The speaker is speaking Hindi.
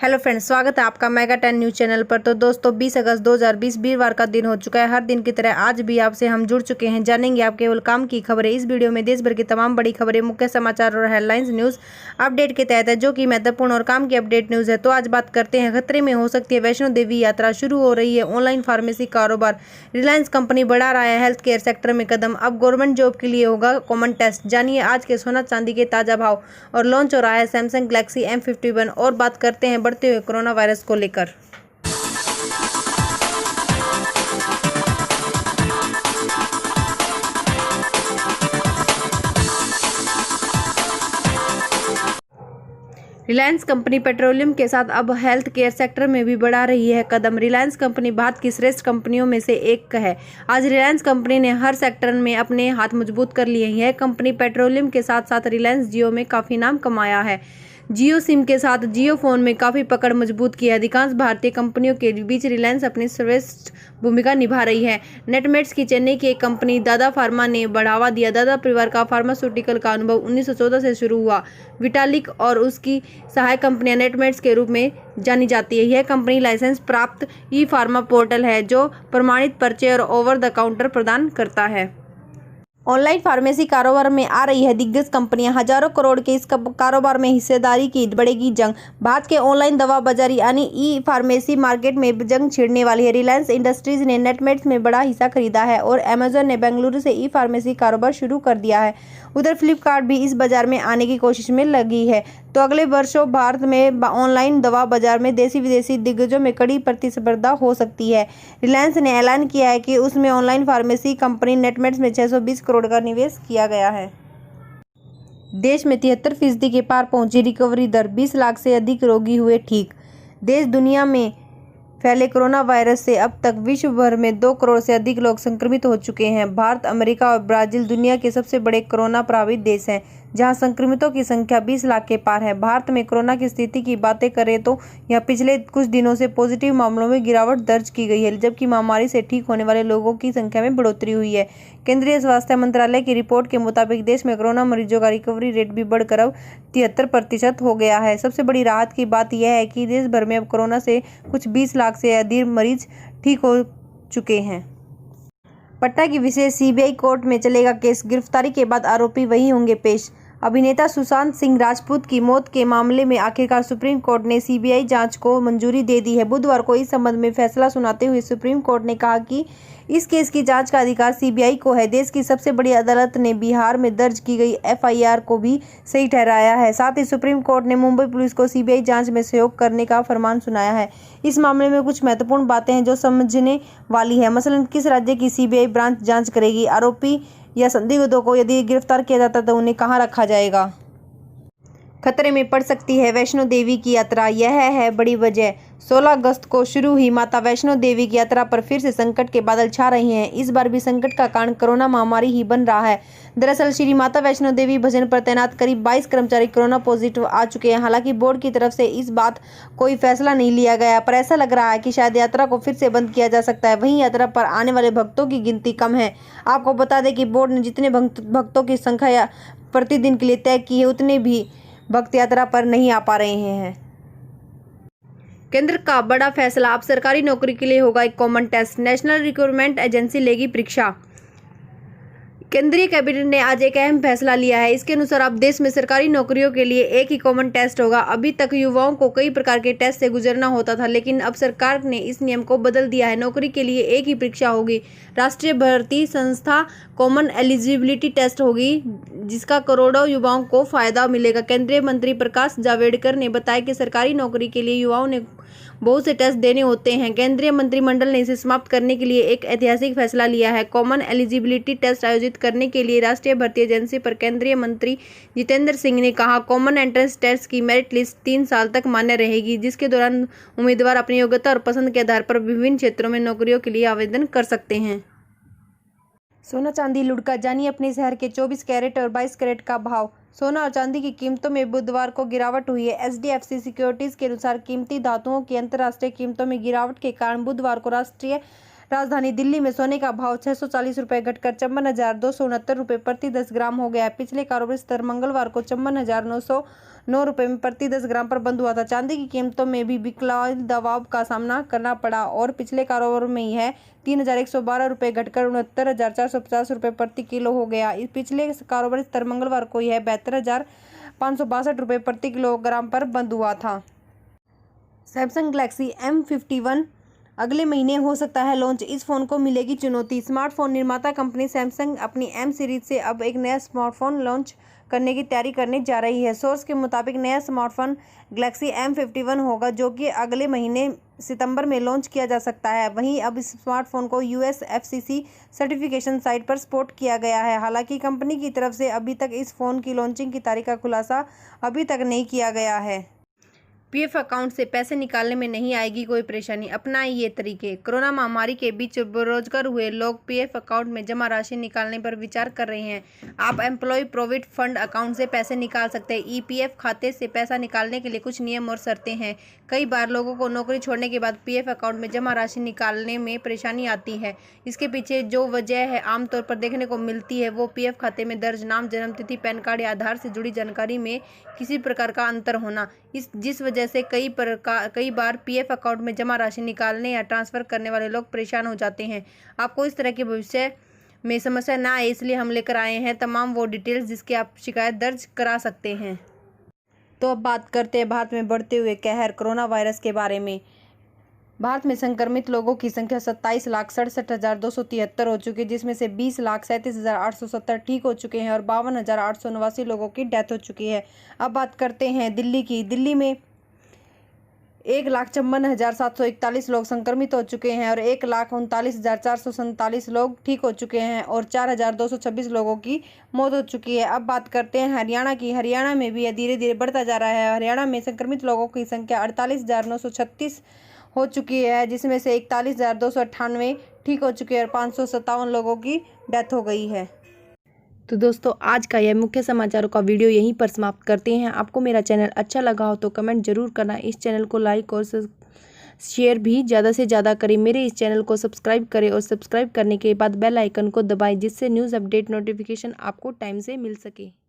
हेलो फ्रेंड्स, स्वागत है आपका मेगा 10 न्यूज़ चैनल पर। तो दोस्तों 20 अगस्त 2020 वीरवार का दिन हो चुका है। हर दिन की तरह आज भी आपसे हम जुड़ चुके हैं। जानेंगे आप केवल काम की खबरें। इस वीडियो में देश भर की तमाम बड़ी खबरें, मुख्य समाचार और हेडलाइंस न्यूज़ अपडेट के तहत है, जो कि महत्वपूर्ण और काम की अपडेट न्यूज़ है। तो आज बात करते हैं, खतरे में हो सकती है वैष्णो देवी यात्रा, शुरू हो रही है ऑनलाइन फार्मेसी कारोबार, रिलायंस कंपनी बढ़ा रहा है हेल्थ केयर सेक्टर में कदम, अब गवर्नमेंट जॉब के लिए होगा कॉमन टेस्ट। जानिए आज के सोना चांदी के ताजा भाव, और लॉन्च हो रहा है सैमसंग गैलेक्सी M51। और बात करते हैं बढ़ते हुए कोरोना वायरस को लेकर। रिलायंस कंपनी पेट्रोलियम के साथ अब हेल्थ केयर सेक्टर में भी बढ़ा रही है कदम। रिलायंस कंपनी भारत की श्रेष्ठ कंपनियों में से एक है। आज रिलायंस कंपनी ने हर सेक्टर में अपने हाथ मजबूत कर लिए हैं। यह कंपनी पेट्रोलियम के साथ साथ रिलायंस जियो में काफ़ी नाम कमाया है। जियो सिम के साथ जियो फोन में काफ़ी पकड़ मजबूत की है। अधिकांश भारतीय कंपनियों के बीच रिलायंस अपनी श्रेष्ठ भूमिका निभा रही है। नेटमेट्स की चेन्नई की एक कंपनी दादा फार्मा ने बढ़ावा दिया। दादा परिवार का फार्मास्यूटिकल का अनुभव 1914 से शुरू हुआ। विटालिक और उसकी सहायक कंपनियां नेटमेट्स के रूप में जानी जाती है। यह कंपनी लाइसेंस प्राप्त ई फार्मा पोर्टल है, जो प्रमाणित पर्चे और ओवर द काउंटर प्रदान करता है। ऑनलाइन फार्मेसी कारोबार में आ रही है दिग्गज कंपनियां। हजारों करोड़ के इस कारोबार में हिस्सेदारी की बढ़ेगी जंग। भारत के ऑनलाइन दवा बाजारी यानी ई फार्मेसी मार्केट में जंग छिड़ने वाली है। रिलायंस इंडस्ट्रीज ने नेटमेट्स में बड़ा हिस्सा खरीदा है और अमेजन ने बेंगलुरु से ई फार्मेसी कारोबार शुरू कर दिया है। उधर फ्लिपकार्ट भी इस बाजार में आने की कोशिश में लगी है। तो अगले वर्षों भारत में ऑनलाइन दवा बाजार में देसी विदेशी दिग्गजों में कड़ी प्रतिस्पर्धा हो सकती है। रिलायंस ने ऐलान किया है कि उसमें ऑनलाइन फार्मेसी कंपनी नेटमेट्स में 620 करोड़ का निवेश किया गया है। देश में 73% के पार पहुंची रिकवरी दर, 20 लाख से अधिक रोगी हुए ठीक। देश दुनिया में फैले कोरोना वायरस से अब तक विश्व भर में 2 करोड़ से अधिक लोग संक्रमित हो चुके हैं। भारत, अमेरिका और ब्राजील दुनिया के सबसे बड़े कोरोना प्रभावित देश हैं, जहां संक्रमितों की संख्या 20 लाख के पार है। भारत में कोरोना की स्थिति की बातें करें तो यहां पिछले कुछ दिनों से पॉजिटिव मामलों में गिरावट दर्ज की गई है, जबकि महामारी से ठीक होने वाले लोगों की संख्या में बढ़ोतरी हुई है। केंद्रीय स्वास्थ्य मंत्रालय की रिपोर्ट के मुताबिक देश में कोरोना मरीजों का रिकवरी रेट भी बढ़कर अब 73% हो गया है। सबसे बड़ी राहत की बात यह है कि देश भर में अब कोरोना से कुछ 20 लाख से अधिक मरीज ठीक हो चुके हैं। पटना की विशेष सीबीआई कोर्ट में चलेगा केस, गिरफ्तारी के बाद आरोपी वही होंगे पेश। अभिनेता सुशांत सिंह राजपूत की मौत के मामले में आखिरकार सुप्रीम कोर्ट ने सीबीआई जांच को मंजूरी दे दी है। बुधवार को इस संबंध में फैसला सुनाते हुए सुप्रीम कोर्ट ने कहा कि इस केस की जांच का अधिकार सीबीआई को है। देश की सबसे बड़ी अदालत ने बिहार में दर्ज की गई एफआईआर को भी सही ठहराया है। साथ ही सुप्रीम कोर्ट ने मुंबई पुलिस को सीबीआई जांच में सहयोग करने का फरमान सुनाया है। इस मामले में कुछ महत्वपूर्ण बातें हैं जो समझने वाली है। मसलन किस राज्य की सीबीआई ब्रांच जांच करेगी, आरोपी या संदिग्धों को यदि गिरफ्तार किया जाता तो उन्हें कहां रखा जाएगा। खतरे में पड़ सकती है वैष्णो देवी की यात्रा, यह है बड़ी वजह। 16 अगस्त को शुरू हुई माता वैष्णो देवी की यात्रा पर फिर से संकट के बादल छा रहे हैं। इस बार भी संकट का कारण कोरोना महामारी ही बन रहा है। दरअसल श्री माता वैष्णो देवी भजन पर तैनात करीब 22 कर्मचारी कोरोना पॉजिटिव आ चुके हैं। हालांकि बोर्ड की तरफ से इस बात कोई फैसला नहीं लिया गया, पर ऐसा लग रहा है कि शायद यात्रा को फिर से बंद किया जा सकता है। वहीं यात्रा पर आने वाले भक्तों की गिनती कम है। आपको बता दें कि बोर्ड ने जितने भक्तों की संख्या प्रतिदिन के लिए तय की है, उतने भी भक्त यात्रा पर नहीं आ पा रहे हैं। केंद्र का बड़ा फैसला, अब सरकारी नौकरी के लिए होगा एक common test, national recruitment agency लेगी परीक्षा। केंद्रीय कैबिनेट ने आज एक अहम फैसला लिया है। इसके अनुसार अब देश में सरकारी नौकरियों के लिए एक ही कॉमन टेस्ट होगा। अभी तक युवाओं को कई प्रकार के टेस्ट से गुजरना होता था, लेकिन अब सरकार ने इस नियम को बदल दिया है। नौकरी के लिए एक ही परीक्षा होगी, राष्ट्रीय भर्ती संस्था कॉमन एलिजिबिलिटी टेस्ट होगी, जिसका करोड़ों युवाओं को फायदा मिलेगा। केंद्रीय मंत्री प्रकाश जावड़ेकर ने बताया कि सरकारी नौकरी के लिए युवाओं ने बहुत से टेस्ट देने होते हैं। केंद्रीय मंत्रिमंडल ने इसे समाप्त करने के लिए एक ऐतिहासिक फैसला लिया है। कॉमन एलिजिबिलिटी टेस्ट आयोजित करने के लिए राष्ट्रीय भर्ती एजेंसी पर केंद्रीय मंत्री जितेंद्र सिंह ने कहा, कॉमन एंट्रेंस टेस्ट की मेरिट लिस्ट 3 साल तक मान्य रहेगी, जिसके दौरान उम्मीदवार अपनी योग्यता और पसंद के आधार पर विभिन्न क्षेत्रों में नौकरियों के लिए आवेदन कर सकते हैं। सोना चांदी लुढ़का, जानिए अपने शहर के 24 कैरेट और 22 कैरेट का भाव। सोना और चांदी की कीमतों में बुधवार को गिरावट हुई है। एचडीएफसी सिक्योरिटीज के अनुसार कीमती धातुओं की अंतर्राष्ट्रीय कीमतों में गिरावट के कारण बुधवार को राष्ट्रीय राजधानी दिल्ली में सोने का भाव 640 रुपये घटकर 54,269 रुपये प्रति 10 ग्राम हो गया। पिछले कारोबारी स्तर मंगलवार को 54,909 रुपये में प्रति 10 ग्राम पर बंद हुआ था। चांदी की कीमतों में भी बिकलाल दबाव का सामना करना पड़ा और पिछले कारोबार में यह 3,112 रुपये घटकर 69,450 रुपये प्रति किलो हो गया। पिछले कारोबारी स्तर मंगलवार को यह 72,562 रुपये प्रति किलोग्राम पर बंद हुआ था। सैमसंग गैलेक्सी M51 अगले महीने हो सकता है लॉन्च। इस फोन को मिलेगी चुनौती। स्मार्टफोन निर्माता कंपनी सैमसंग अपनी M सीरीज से अब एक नया स्मार्टफोन लॉन्च करने की तैयारी करने जा रही है। सोर्स के मुताबिक नया स्मार्टफोन गैलेक्सी M51 होगा, जो कि अगले महीने सितंबर में लॉन्च किया जा सकता है। वहीं अब इस स्मार्टफोन को US FCC सर्टिफिकेशन साइट पर सपोर्ट किया गया है। हालांकि कंपनी की तरफ से अभी तक इस फोन की लॉन्चिंग की तारीख का खुलासा अभी तक नहीं किया गया है। PF अकाउंट से पैसे निकालने में नहीं आएगी कोई परेशानी, अपनाएं ये तरीके। कोरोना महामारी के बीच बेरोजगार हुए लोग PF अकाउंट में जमा राशि निकालने पर विचार कर रहे हैं। आप एम्प्लॉय प्रोविडेंट फंड अकाउंट से पैसे निकाल सकते हैं। EPF खाते से पैसा निकालने के लिए कुछ नियम और शर्तें हैं। कई बार लोगों को नौकरी छोड़ने के बाद PF अकाउंट में जमा राशि निकालने में परेशानी आती है। इसके पीछे जो वजह है आमतौर पर देखने को मिलती है वो PF खाते में दर्ज नाम, जन्मतिथि, पैन कार्ड या आधार से जुड़ी जानकारी में किसी प्रकार का अंतर होना, जिस वजह से कई बार PF अकाउंट में जमा राशि निकालने या ट्रांसफ़र करने वाले लोग परेशान हो जाते हैं। आपको इस तरह के भविष्य में समस्या ना आए, इसलिए हम लेकर आए हैं तमाम वो डिटेल्स जिसकी आप शिकायत दर्ज करा सकते हैं। तो अब बात करते हैं भारत में बढ़ते हुए कहर कोरोना वायरस के बारे में। भारत में संक्रमित लोगों की संख्या 27,67,273 हो चुकी है, जिसमें से 20,37,870 ठीक हो चुके हैं और 52,889 लोगों की डेथ हो चुकी है। अब बात करते हैं दिल्ली की। दिल्ली में 1,54,741 लोग संक्रमित हो चुके हैं और 1,39,447 लोग ठीक हो चुके हैं और 4,226 लोगों की मौत हो चुकी है। अब बात करते हैं हरियाणा की। हरियाणा में भी धीरे धीरे बढ़ता जा रहा है। हरियाणा में संक्रमित लोगों की संख्या 48,936 हो चुकी है, जिसमें से 41,298 ठीक हो चुके हैं और 557 लोगों की डेथ हो गई है। तो दोस्तों, आज का यह मुख्य समाचारों का वीडियो यहीं पर समाप्त करते हैं। आपको मेरा चैनल अच्छा लगा हो तो कमेंट जरूर करना। इस चैनल को लाइक और शेयर भी ज़्यादा से ज़्यादा करें। मेरे इस चैनल को सब्सक्राइब करें और सब्सक्राइब करने के बाद बेल आइकन को दबाएं, जिससे न्यूज़ अपडेट नोटिफिकेशन आपको टाइम से मिल सके।